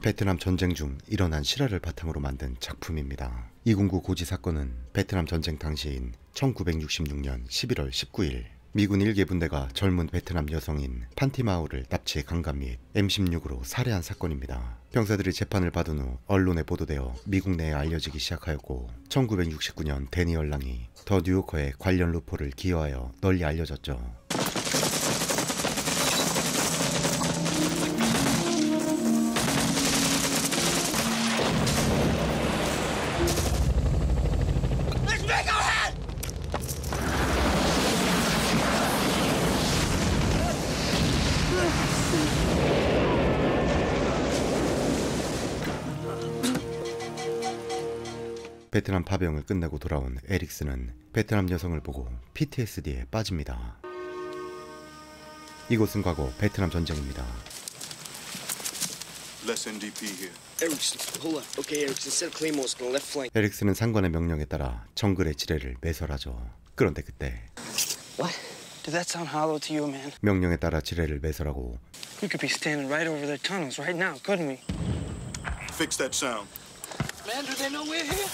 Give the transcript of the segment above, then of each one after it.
베트남 전쟁 중 일어난 실화를 바탕으로 만든 작품입니다. 209 고지 사건은 베트남 전쟁 당시인 1966년 11월 19일 미군 1개 분대가 젊은 베트남 여성인 판티마우를 납치 강간 및 M16으로 살해한 사건입니다. 병사들이 재판을 받은 후 언론에 보도되어 미국 내에 알려지기 시작하였고 1969년 데니 얼랑이 더 뉴요커의 관련 루포를 기여하여 널리 알려졌죠. 베트남 파병을 끝내고 돌아온 에릭스는 베트남 여성을 보고 PTSD에 빠집니다. 이곳은 과거 베트남 전쟁입니다. 에릭스는 상관의 명령에 따라 정글의 지뢰를 매설하죠. 그런데 그때 Did that sound hollow to you, man? 명령에 따라 지뢰를 매설하고 We could be standing right over their tunnels right now, couldn't we? Fix that sound. Man, do they know we're here?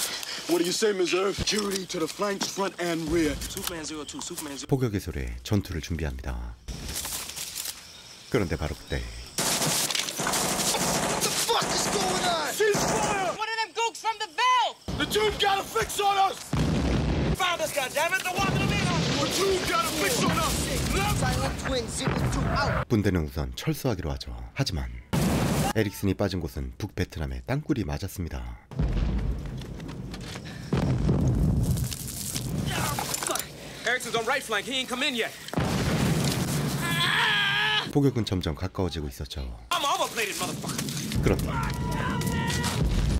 What do you say, Missouri? Security to the flanks, front and rear. Superman 02, Superman 02. 포격의 소리에 전투를 준비합니다. 그런데 바로 그때 What the fuck is going on? Ceasefire! One of them gooks from the bell! The dude got a fix on us! Found us, goddammit! They're walking them in! The dude got a fix on us! Silent Twin 02 out! 분대는 우선 철수하기로 하죠. 하지만 에릭슨이 빠진 곳은 북베트남의 땅굴이 맞았습니다. Erickson's on right flank. He ain't come in yet. 포격은 점점 가까워지고 있었죠. I'm overplated, motherfucker. 그런데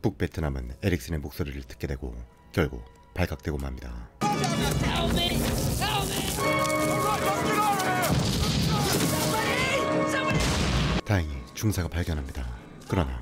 북베트남은 에릭슨의 목소리를 듣게 되고 결국 발각되고 맙니다. Help me! Help me! 다행히 중사가 발견합니다. 그러나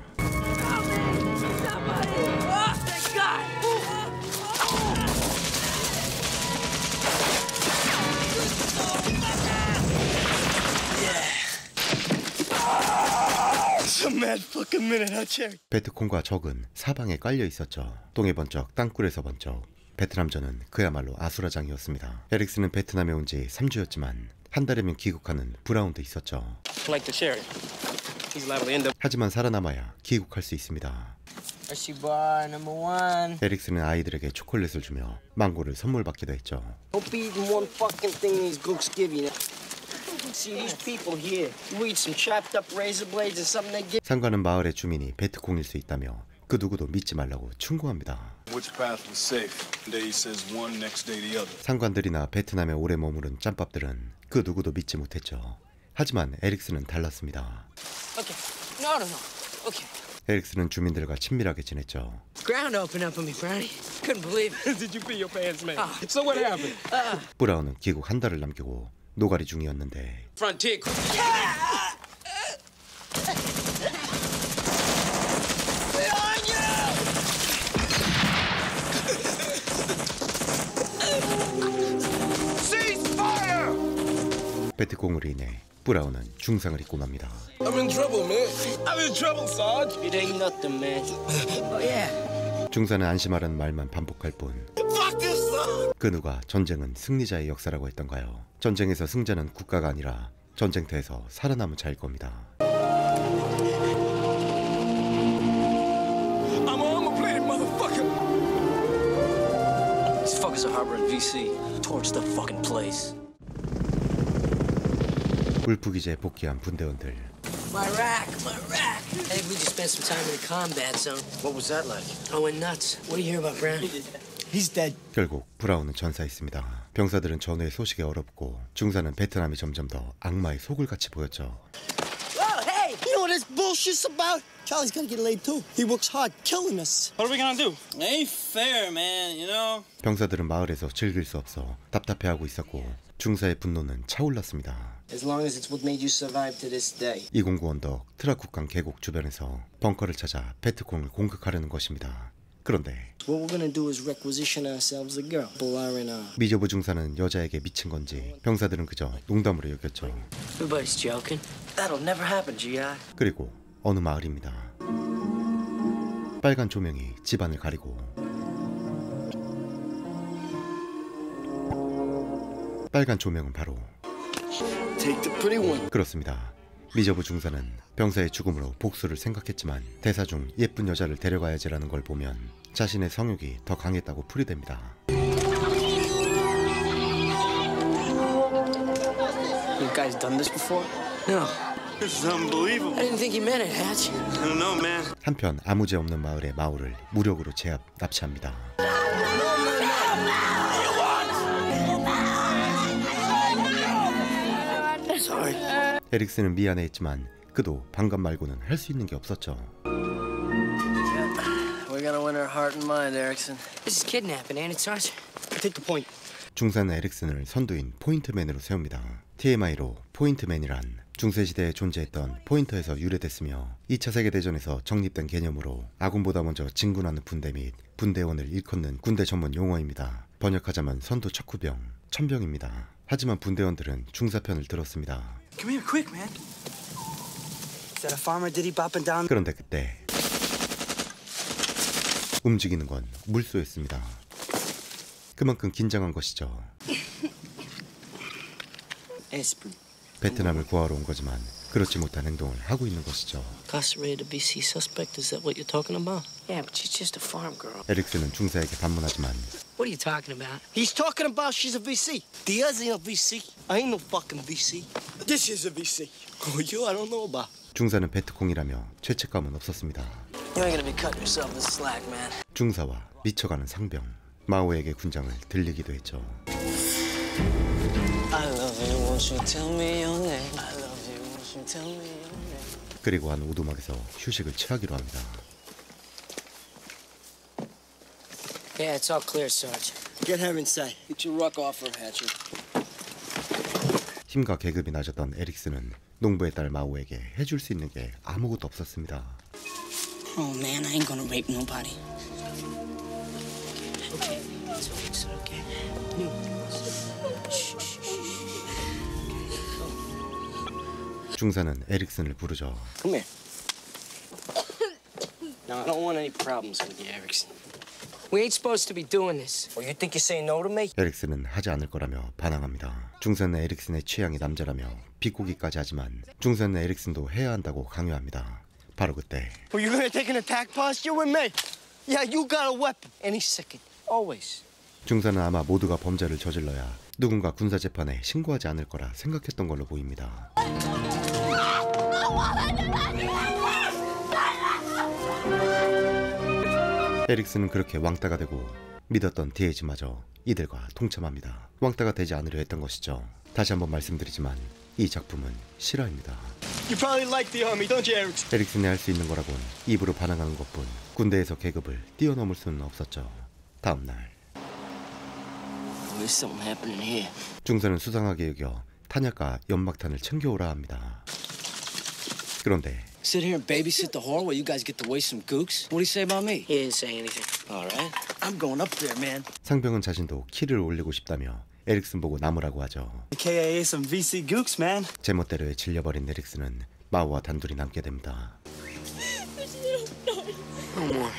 It's a mad fucking minute, huh, Cherry? 베트콩과 적은 사방에 깔려 있었죠. 동해 번쩍 땅굴에서 번쩍 베트남전은 그야말로 아수라장이었습니다. 에릭슨은 베트남에 온 지 3주였지만 한 달이면 귀국하는 브라운도 있었죠. Like the cherry. He's liable to end up. 하지만 살아남아야 귀국할 수 있습니다. Hershey bar number one. 에릭슨은 아이들에게 초콜릿을 주며 망고를 선물 받기도 했죠. Don't be eating one fucking thing these gooks give you. See these people here. You eat some chopped up razor blades or something they give. 상관은 마을의 주민이 베트콩일 수 있다며 그 누구도 믿지 말라고 충고합니다. Which path was safe? Day says one, next day the other. 상관들이나 베트남에 오래 머무른 짬밥들은 그 누구도 믿지 못했죠. 하지만 에릭슨은 달랐습니다. Okay. No. Okay. 에릭슨은 주민들과 친밀하게 지냈죠. Ground opened up on me, Brownie. Couldn't believe it. Did you pee your pants, man? So what happened? 브라운은 귀국 한 달을 남기고 노가리 중이었는데 Frontier. 베트콩으로 인해 브라운은 중상을 입고 맙니다. I'm in trouble, man. I'm in trouble, Sarge. It ain't nothing, man. Oh, yeah. 중사는 안심하라는 말만 반복할 뿐 Fuck this, son. 그 누가 전쟁은 승리자의 역사라고 했던가요? 전쟁에서 승자는 국가가 아니라 전쟁터에서 살아남은 자일 겁니다. I'm an overplated motherfucker. These fuckers are harboring VC. Torch the fucking place. 울프 기지에 복귀한 분대원들. My rack. Hey, we just spent some time in the combat zone. What was that like? I went nuts. What do you hear about Brownie? He's dead. 결국 브라운은 전사했습니다. 병사들은 전후의 소식에 어렵고 중사는 베트남이 점점 더 악마의 속을같이 보였죠. Oh, hey! You know what this bullshit's about? Charlie's gotta get laid too. He works hard killing us. What are we gonna do? Ain't fair, man, you know? 병사들은 마을에서 즐길 수 없어 답답해하고 있었고 중사의 분노는 차올랐습니다. As long as it's what made you survive to this day. 209 언덕 트라쿠강 계곡 주변에서 벙커를 찾아 베트콩을 공격하려는 것입니다. 그런데 What we're gonna do is requisition ourselves a girl. R&R. 미조부 중사는 여자에게 미친 건지 병사들은 그저 농담으로 여겼죠. Everybody's joking. That'll never happen, G.I. 그리고 어느 마을입니다. 빨간 조명이 집안을 가리고 빨간 조명은 바로 Take the pretty one. 그렇습니다. 미저브 중사는 병사의 죽음으로 복수를 생각했지만 대사 중 예쁜 여자를 데려가야지라는 걸 보면 자신의 성욕이 더 강했다고 풀이됩니다. You guys done this before? No. This is unbelievable. I didn't think he meant it, Hatch. I don't know, man. 한편 아무 죄 없는 마을의 마오를 무력으로 제압 납치합니다. Sorry. 에릭슨은 미안해했지만 그도 방금 말고는 할 수 있는 게 없었죠. We're gonna win her heart and mind, Erickson. This is kidnapping, ain't it, Sarge? Take the point. 중사는 에릭슨을 선두인 포인트맨으로 세웁니다. TMI로 포인트맨이란 중세시대에 존재했던 포인터에서 유래됐으며 2차 세계대전에서 정립된 개념으로 아군보다 먼저 진군하는 군대 및 분대원을 일컫는 군대 전문 용어입니다. 번역하자면 선두 척후병, 천병입니다. 하지만 분대원들은 중사편을 들었습니다. Come here, quick, man. Is that a farmer diddy bopping down? 그런데 그때 움직이는 건 물소였습니다. 그만큼 긴장한 것이죠. Aspirin. 베트남을 구하러 온 거지만 그렇지 못한 행동을 하고 있는 것이죠. Incarcerated BC suspect, is that what you're talking about? Yeah, but she's just a farm girl. 에릭슨은 중사에게 반문하지만 What are you talking about? He's talking about she's a VC. Diaz ain't a VC. I ain't no fucking VC. This is a VC. Oh, you? I don't know about. 중사는 베트콩이라며 죄책감은 없었습니다. You ain't gonna be cutting yourself this slack, man. 중사와 미쳐가는 상병, 마오에게 군장을 들리기도 했죠. I love you, won't you tell me your name? I love you, won't you tell me your name? 그리고 한 오두막에서 휴식을 취하기로 합니다. Yeah, it's all clear, Sarge. Get her inside. Get your ruck off her, Hatcher. 힘과 계급이 낮았던 에릭슨은 농부의 딸 마오에게 해줄 수 있는 게 아무것도 없었습니다. Oh man, I ain't gonna rape nobody. Okay, it's okay. 중사는 에릭슨을 부르죠. Come here. Now, I don't want any problems with you, Erickson. We ain't supposed to be doing this. Well, you think you're saying no to me? 에릭슨은 하지 않을 거라며 반항합니다. 중사는 에릭슨의 취향이 남자라며 비꼬기까지 하지만 중사는 에릭슨도 해야 한다고 강요합니다. 바로 그때 Well, you gonna take an attack posture with me? Yeah, you got a weapon. Any second. Always. 중사는 아마 모두가 범죄를 저질러야 누군가 군사재판에 신고하지 않을 거라 생각했던 걸로 보입니다. 에릭슨은 그렇게 왕따가 되고 믿었던 디에이지마저 이들과 동참합니다. 왕따가 되지 않으려 했던 것이죠. 다시 한번 말씀드리지만 이 작품은 실화입니다. You probably like the army, don't you, Erickson? 에릭슨이 할 수 있는 거라곤 입으로 반항하는 것뿐 군대에서 계급을 뛰어넘을 수는 없었죠. 다음 날 There's something happening here. 중사는 수상하게 여겨 탄약과 연막탄을 챙겨오라 합니다. 그런데 Sit here and babysit the whore while you guys get to waste some gooks? What do you say about me? He didn't say anything. All right. I'm going up there, man. 상병은 자신도 키를 올리고 싶다며 에릭슨 보고 남으라고 하죠. KIA some VC gooks, man. 제멋대로에 질려버린 에릭슨은 마오와 단둘이 남게 됩니다. No more.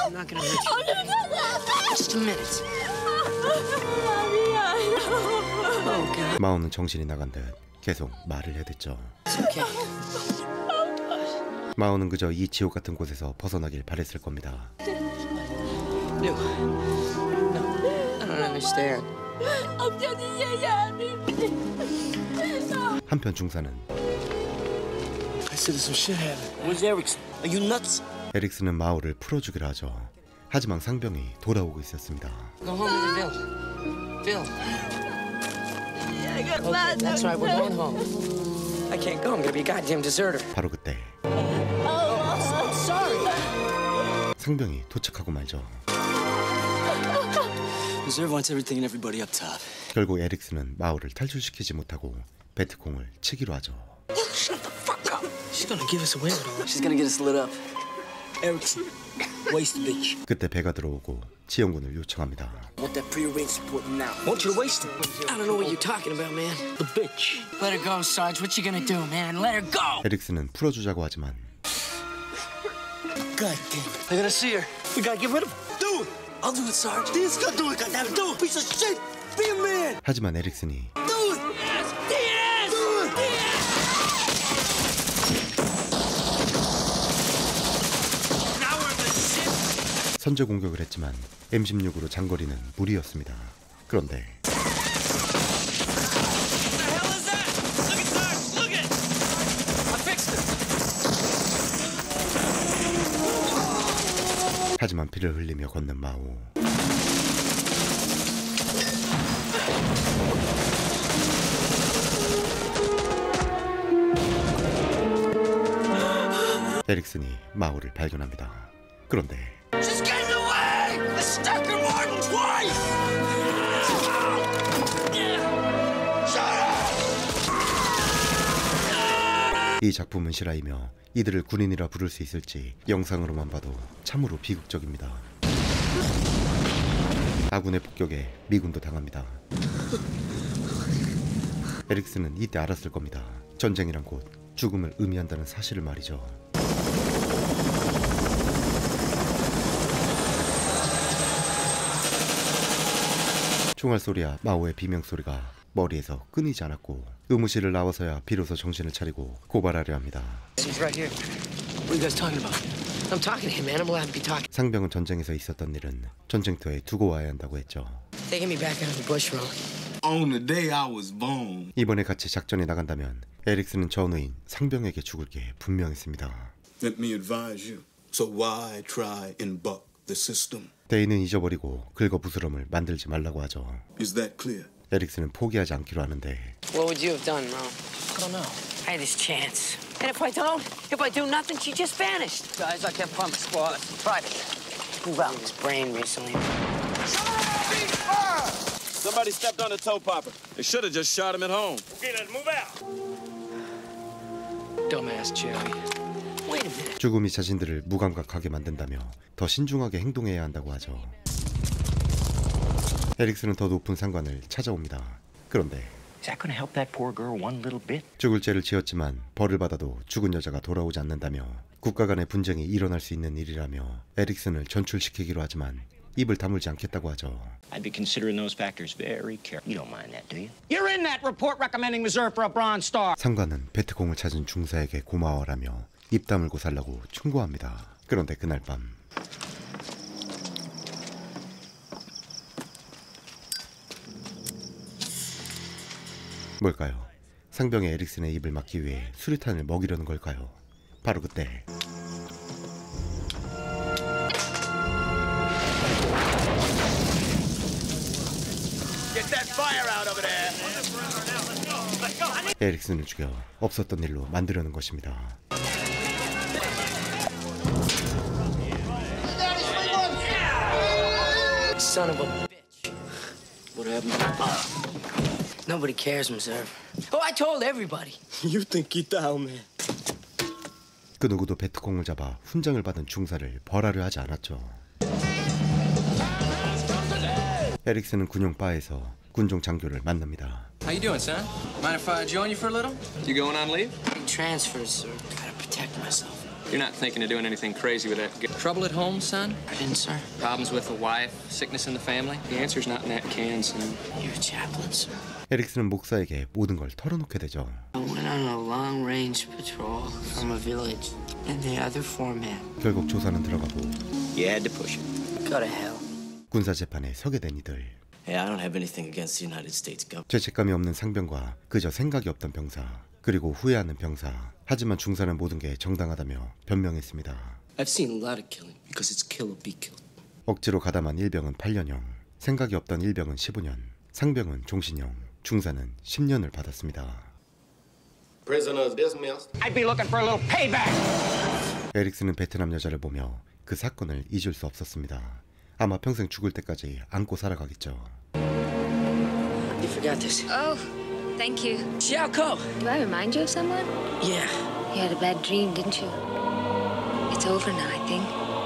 I'm not gonna hurt you. Just a minute. Oh, God. 마오는 정신이 나간 듯 계속 말을 해댔죠. It's okay. 마오는 그저 이 지옥 같은 곳에서 벗어나길 바랬을 겁니다. No. I don't understand. 한편 중사는 I said there's some shit happening. Where's Erickson? Are you nuts? 에릭슨은 마오를 풀어주기로 하죠. 하지만 상병이 돌아오고 있었습니다. Go home with the Bill. Okay, that's right, we're going home. I can't go, I'm gonna be a goddamn deserter. 바로 그때 I'm sorry. 상병이 도착하고 말죠. Reserve wants everything and everybody up top. 결국 에릭슨은 마오를 탈출시키지 못하고 베트콩을 치기로 하죠. She's gonna give us away with all. She's gonna get us lit up. Erickson, waste the bitch. 그때 배가 들어오고 지원군을 요청합니다. Want that prearranged support now. Want you to waste it? I don't know what you're talking about, man. The bitch. Let her go, Sarge. What you gonna do, man? Let her go! 에릭슨은 풀어주자고 하지만 God damn it. They're gonna see her. We gotta get rid of him. Do it. I'll do it, Sarge. This guy do it, goddamn it. Do it, piece of shit. Be a man. 하지만 에릭슨이 Do it. Diaz. Do it. Now we're in the shit. 선제 공격을 했지만 M16으로 장거리는 무리였습니다. 그런데 하지만 피를 흘리며 걷는 마오. 에릭슨이 마오를 발견합니다. 그런데 She's getting away. I stuck her more than twice. 이 작품은 실화이며 이들을 군인이라 부를 수 있을지 영상으로만 봐도 참으로 비극적입니다. 아군의 폭격에 미군도 당합니다. 에릭슨은 이때 알았을 겁니다. 전쟁이란 곧 죽음을 의미한다는 사실을 말이죠. 총알 소리와 마오의 비명 소리가 머리에서 끊이지 않았고 의무실을 나와서야 비로소 정신을 차리고 고발하려 합니다. He's right here. What are you guys talking about? I'm talking to him, man. I'm allowed to be talking. 상병은 전쟁에서 있었던 일은 전쟁터에 두고 와야 한다고 했죠. They get me back out of the bush, Ron. On the day I was born. 이번에 같이 작전에 나간다면 에릭슨은 전우인 상병에게 죽을 게 분명했습니다. Let me advise you. So why try and buck the system? 대인은 잊어버리고 긁어부스럼을 만들지 말라고 하죠. Is that clear? 에릭슨은 포기하지 않기로 하는데 What would you have done, Ron? I don't know. I had this chance. And if I don't, if I do nothing, she just vanished. Guys, I kept on my squad. Private. Move out his brain recently. Somebody stepped on the toe popper. They should have just shot him at home. Okay, let's move out. Dumbass Jerry. Wait a minute. 죽음이 자신들을 무감각하게 만든다며 더 신중하게 행동해야 한다고 하죠. 에릭슨은 더 높은 상관을 찾아옵니다. 그런데 Is that going to help that poor girl one little bit? 죽을 죄를 지었지만 벌을 받아도 죽은 여자가 돌아오지 않는다며 국가 간의 분쟁이 일어날 수 있는 일이라며 에릭슨을 전출시키기로 하지만 입을 다물지 않겠다고 하죠. I'd be considering those factors very carefully. You don't mind that, do you? You're in that report recommending reserve for a Bronze Star. 상관은 베트콩을 찾은 중사에게 고마워라며 입 다물고 살라고 충고합니다. 그런데 그날 밤 뭘까요? 상병의 에릭슨의 입을 막기 위해 수류탄을 먹이려는 걸까요? 바로 그때 Get that fire out over there. 에릭슨을 죽여 없었던 일로 만들려는 것입니다. Son of a bitch. What happened? Nobody cares, Reserve. Oh, I told everybody. You think you down, man? 그 누구도 베트콩을 잡아 훈장을 받은 중사를 벌하려 하지 않았죠. 에릭슨은 군용 바에서 군종 장교를 만납니다. How you doing, son? Mind if I join you for a little? You going on leave? Big transfers, sir. Gotta protect myself. You're not thinking of doing anything crazy with that. Trouble at home, son? Pardon, sir? Problems with the wife? Sickness in the family? The answer's not in that can, son. You're a chaplain, sir. 에릭슨은 목사에게 모든 걸 털어놓게 되죠. I went on a long-range patrol from a village, and the other four men 결국 조사는 들어가고 You had to push it. go to hell. 군사 재판에 서게 된 이들. Hey, I don't have anything against the United States government. 죄책감이 없는 상병과 그저 생각이 없던 병사, 그리고 후회하는 병사. 하지만 중사는 모든 게 정당하다며 변명했습니다. I've seen a lot of killing because it's kill or be killed. 억지로 가담한 일병은 8년형, 생각이 없던 일병은 15년, 상병은 종신형, 중사는 10년을 받았습니다. Prisoners dismissed. I'd be looking for a little payback. 에릭슨은 베트남 여자를 보며 그 사건을 잊을 수 없었습니다. 아마 평생 죽을 때까지 안고 살아가겠죠. You forgot this. Oh, thank you. Xiaoko! Do I remind you of someone? Yeah. You had a bad dream, didn't you? It's over now, I think.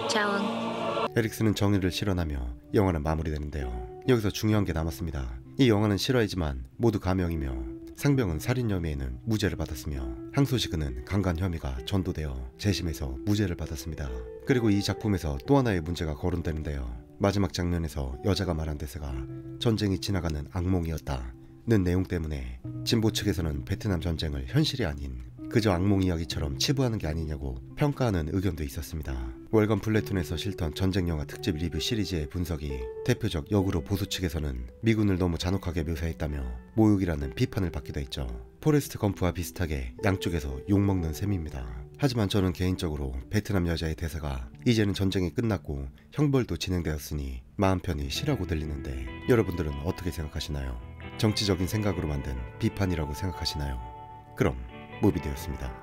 Chawang. 에릭슨은 정의를 실현하며 영화는 마무리되는데요. 여기서 중요한 게 남았습니다. 이 영화는 실화이지만 모두 가명이며 상병은 살인 혐의에는 무죄를 받았으며 항소식은 강간 혐의가 전도되어 재심에서 무죄를 받았습니다. 그리고 이 작품에서 또 하나의 문제가 거론되는데요. 마지막 장면에서 여자가 말한 대사가 전쟁이 지나가는 악몽이었다는 내용 때문에 진보 측에서는 베트남 전쟁을 현실이 아닌 그저 악몽 이야기처럼 치부하는 게 아니냐고 평가하는 의견도 있었습니다. 월간 플래툰에서 실던 전쟁 영화 특집 리뷰 시리즈의 분석이 대표적 역으로 보수 측에서는 미군을 너무 잔혹하게 묘사했다며 모욕이라는 비판을 받기도 했죠. 포레스트 검프와 비슷하게 양쪽에서 욕먹는 셈입니다. 하지만 저는 개인적으로 베트남 여자의 대사가 이제는 전쟁이 끝났고 형벌도 진행되었으니 마음 편히 쉬라고 들리는데 여러분들은 어떻게 생각하시나요? 정치적인 생각으로 만든 비판이라고 생각하시나요? 그럼 무비디오였습니다.